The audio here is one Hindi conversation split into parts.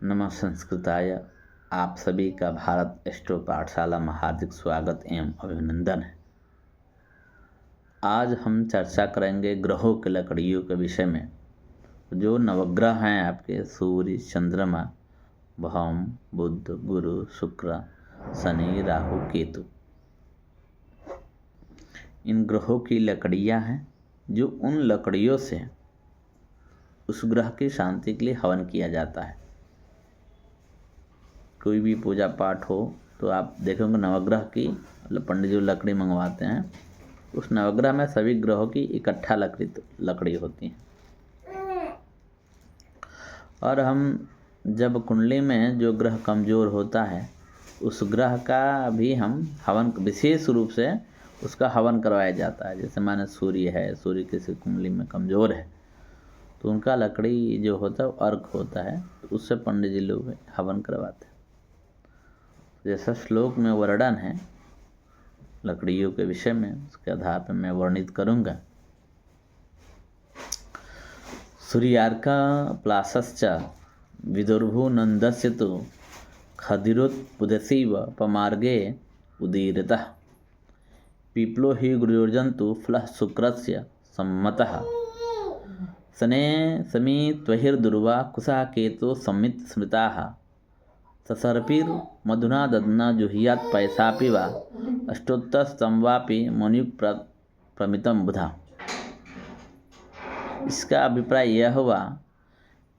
नमः संस्कृताय। आप सभी का भारत एस्ट्रो पाठशाला में हार्दिक स्वागत एवं अभिनंदन है। आज हम चर्चा करेंगे ग्रहों के लकड़ियों के विषय में। जो नवग्रह हैं आपके सूर्य, चंद्रमा, भौम, बुध, गुरु, शुक्र, शनि, राहु, केतु, इन ग्रहों की लकड़ियां हैं जो उन लकड़ियों से उस ग्रह की शांति के लिए हवन किया जाता है। कोई भी पूजा पाठ हो तो आप देखोगे नवग्रह की पंडित जो लकड़ी मंगवाते हैं, उस नवग्रह में सभी ग्रहों की इकट्ठा लकड़ी होती है। और हम जब कुंडली में जो ग्रह कमज़ोर होता है उस ग्रह का भी हम हवन विशेष रूप से उसका हवन करवाया जाता है। जैसे माने सूर्य है, सूर्य किसी कुंडली में कमज़ोर है तो उनका लकड़ी जो होता है अर्क होता है, तो उससे पंडित जी लोग हवन करवाते हैं। जैसा श्लोक में वर्णन है लकड़ियों के विषय में, उसके आधार पर मैं वर्णित करूंगा। सूर्यार्का प्लासश्च विदुर्भु नंदस्य तो खदिरोत्पुदसीव पमार्गे उदीरतः पीपलो हि गुरुर्जन्तु फलः शुक्रस्य सम्मतः सने समी त्वहिर्दुर्वा कुशा केतो सम्मित स्मृताः ससर्पिर मधुना ददना जुहियात पैसापि वा अष्टोत्तर स्तंवापि मनुयुग प्रमितम बुधा। इसका अभिप्राय यह हुआ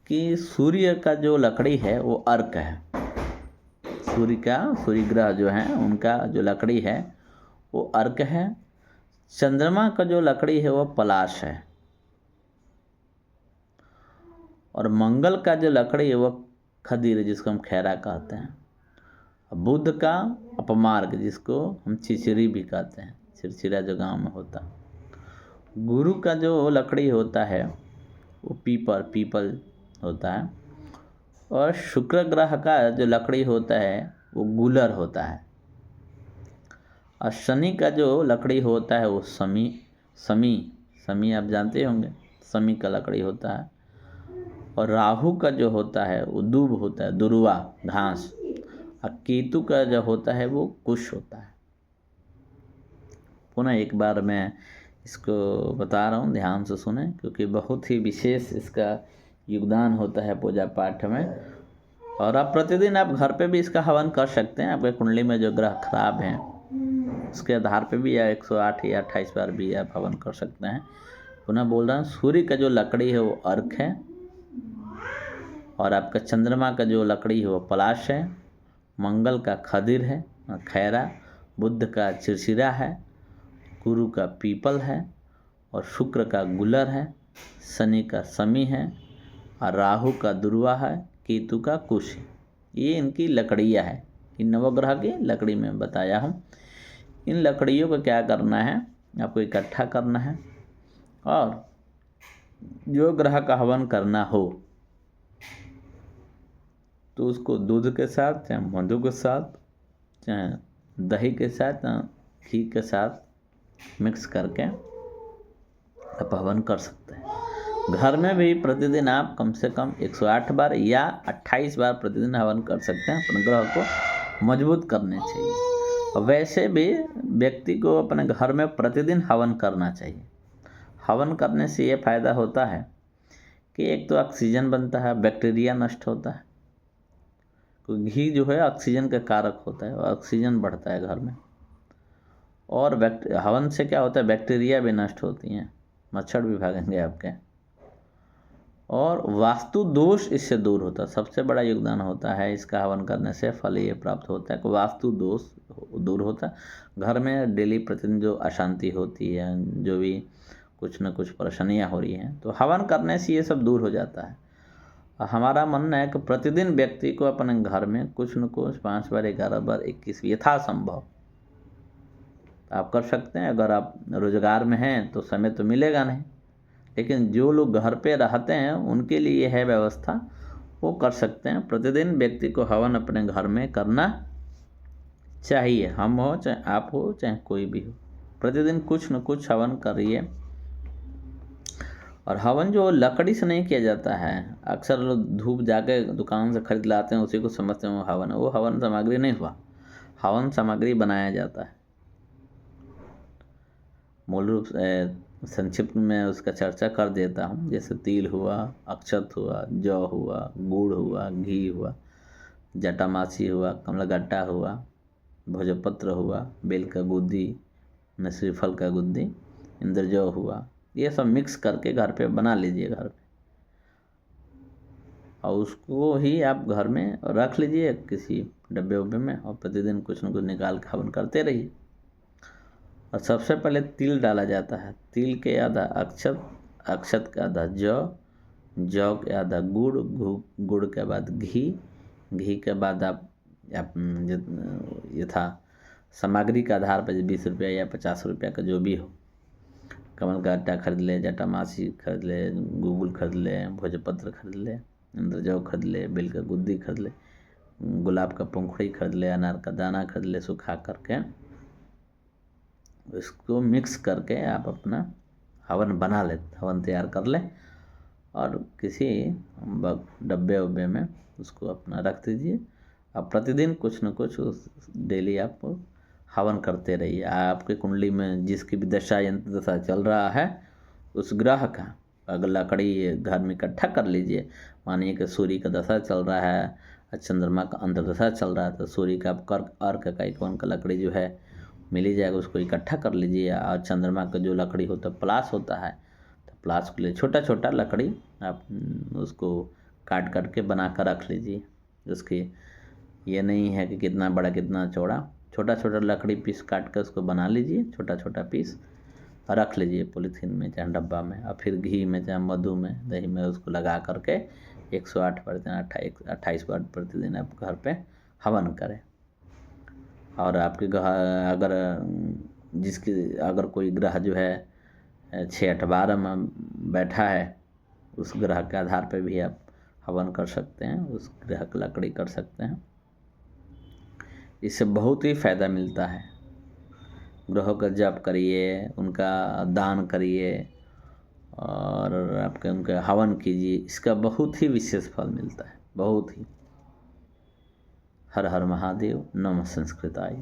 कि सूर्य का जो लकड़ी है वो अर्क है। सूर्य ग्रह जो है उनका जो लकड़ी है वो अर्क है। चंद्रमा का जो लकड़ी है वो पलाश है और मंगल का जो लकड़ी है वो खदीर, जिसको हम खैरा कहते हैं। बुध का अपमार्ग, जिसको हम चिरचिरी भी कहते हैं, चिरचिरा जो गांव में होता है। गुरु का जो लकड़ी होता है वो पीपल होता है। और शुक्र ग्रह का जो लकड़ी होता है वो गूलर होता है। और शनि का जो लकड़ी होता है वो समी आप जानते होंगे, समी का लकड़ी होता है। और राहु का जो होता है वो दूब होता है, दुर्वा घास। और केतु का जो होता है वो कुश होता है। पुनः एक बार मैं इसको बता रहा हूँ, ध्यान से सुने, क्योंकि बहुत ही विशेष इसका योगदान होता है पूजा पाठ में। और आप प्रतिदिन आप घर पे भी इसका हवन कर सकते हैं। आपके कुंडली में जो ग्रह खराब हैं उसके आधार पे भी या 108 या 28 बार भी आप हवन कर सकते हैं। पुनः बोल रहा हूँ, सूर्य का जो लकड़ी है वो अर्क है और आपका चंद्रमा का जो लकड़ी है वो पलाश है। मंगल का खदिर है, खैरा। बुध का चिरचिरा है। गुरु का पीपल है और शुक्र का गुलर है। शनि का समी है और राहु का दुर्वा है। केतु का कुश है। ये इनकी लकड़ियाँ है। इन नवग्रह की लकड़ी में बताया हूँ। इन लकड़ियों को क्या करना है, आपको इकट्ठा करना है और जो ग्रह का हवन करना हो तो उसको दूध के साथ, चाहे मधु के साथ, चाहे दही के साथ, घी के साथ मिक्स करके आप हवन कर सकते हैं। घर में भी प्रतिदिन आप कम से कम 108 बार या 28 बार प्रतिदिन हवन कर सकते हैं। अपने ग्रह को मजबूत करने चाहिए। वैसे भी व्यक्ति को अपने घर में प्रतिदिन हवन करना चाहिए। हवन करने से ये फायदा होता है कि एक तो ऑक्सीजन बनता है, बैक्टीरिया नष्ट होता है। तो घी जो है ऑक्सीजन का कारक होता है और ऑक्सीजन बढ़ता है घर में। और हवन से क्या होता है, बैक्टीरिया भी नष्ट होती हैं, मच्छर भी भागेंगे आपके। और वास्तु दोष इससे दूर होता है। सबसे बड़ा योगदान होता है इसका हवन करने से। फल ये प्राप्त होता है कि वास्तु दोष दूर होता है। घर में डेली प्रतिदिन जो अशांति होती है, जो भी कुछ न कुछ परेशानियाँ हो रही हैं, तो हवन करने से ये सब दूर हो जाता है। हमारा मानना है कि प्रतिदिन व्यक्ति को अपने घर में कुछ न कुछ 5 बार, 11 बार, 21 यथासंभव आप कर सकते हैं। अगर आप रोजगार में हैं तो समय तो मिलेगा नहीं, लेकिन जो लोग घर पे रहते हैं उनके लिए है व्यवस्था, वो कर सकते हैं। प्रतिदिन व्यक्ति को हवन अपने घर में करना चाहिए। हम हो चाहे आप हो चाहे कोई भी हो, प्रतिदिन कुछ न कुछ हवन करिए। और हवन जो लकड़ी से नहीं किया जाता है, अक्सर लोग धूप जाके दुकान से खरीद लाते हैं, उसी को समझते हैं वो हवन है। वो हवन सामग्री नहीं हुआ, हवन सामग्री बनाया जाता है। मूल रूप से संक्षिप्त में उसका चर्चा कर देता हूँ। जैसे तिल हुआ, अक्षत हुआ, जौ हुआ, गुड़ हुआ, घी हुआ, जटामासी हुआ, कमलगट्टा हुआ, भोजपत्र हुआ, बेल का गुद्दी, श्रीफल का गुद्दी, इंद्रजौ हुआ, ये सब मिक्स करके घर पे बना लीजिए घर पे, और उसको ही आप घर में रख लीजिए किसी डब्बे उब्बे में, और प्रतिदिन कुछ न कुछ निकाल के हवन करते रहिए। और सबसे पहले तिल डाला जाता है। तिल के आधा अक्षत, अक्षत के आधा जौ, जौ के आधा गुड़, गुड़ के बाद घी, घी के बाद आप यथा सामग्री के आधार पर 20 रुपया या 50 रुपया का जो भी हो, कमल का आटा खरीद ले, जटामासी खरीद ले, गूगल खरीद ले, भोजपत्र खरीद ले, इंद्रजौ खरीद ले, बेल का गुद्दी खरीद ले, गुलाब का पंखुड़ी खरीद ले, अनार का दाना खरीद ले, सुखा करके इसको मिक्स करके आप अपना हवन बना ले, हवन तैयार कर ले, और किसी डब्बे उब्बे में उसको अपना रख दीजिए। अब प्रतिदिन कुछ न कुछ उस डेली आप हवन करते रहिए। आपके कुंडली में जिसकी भी दशा यंत्र दशा चल रहा है, उस ग्रह का अगर लकड़ी घर में इकट्ठा कर लीजिए। मानिए कि सूर्य का दशा चल रहा है, चंद्रमा का अंतर्दशा चल रहा है, तो सूर्य का कर्क अर्क का इकोन का लकड़ी जो है मिल ही जाएगा, उसको इकट्ठा कर लीजिए। और चंद्रमा का जो लकड़ी होता है प्लास होता है, तो प्लास के लिए छोटा छोटा लकड़ी आप उसको काट करके बना कर रख लीजिए। उसकी ये नहीं है कि कितना बड़ा कितना चौड़ा, छोटा छोटा लकड़ी पीस काट कर उसको बना लीजिए, छोटा छोटा पीस रख लीजिए पॉलीथीन में चाहे डब्बा में, और फिर घी में चाहे मधु में दही में उसको लगा करके 108 प्रतिदिन 28 बार प्रतिदिन आप घर पे हवन करें। और आपके ग्रह अगर कोई ग्रह जो है 6-8 12 में बैठा है, उस ग्रह के आधार पे भी आप हवन कर सकते हैं, उस ग्रह की लकड़ी कर सकते हैं। इससे बहुत ही फायदा मिलता है। ग्रहों का जप करिए, उनका दान करिए, और आपके उनके हवन कीजिए, इसका बहुत ही विशेष फल मिलता है, बहुत ही। हर हर महादेव, नमः संस्कृताय।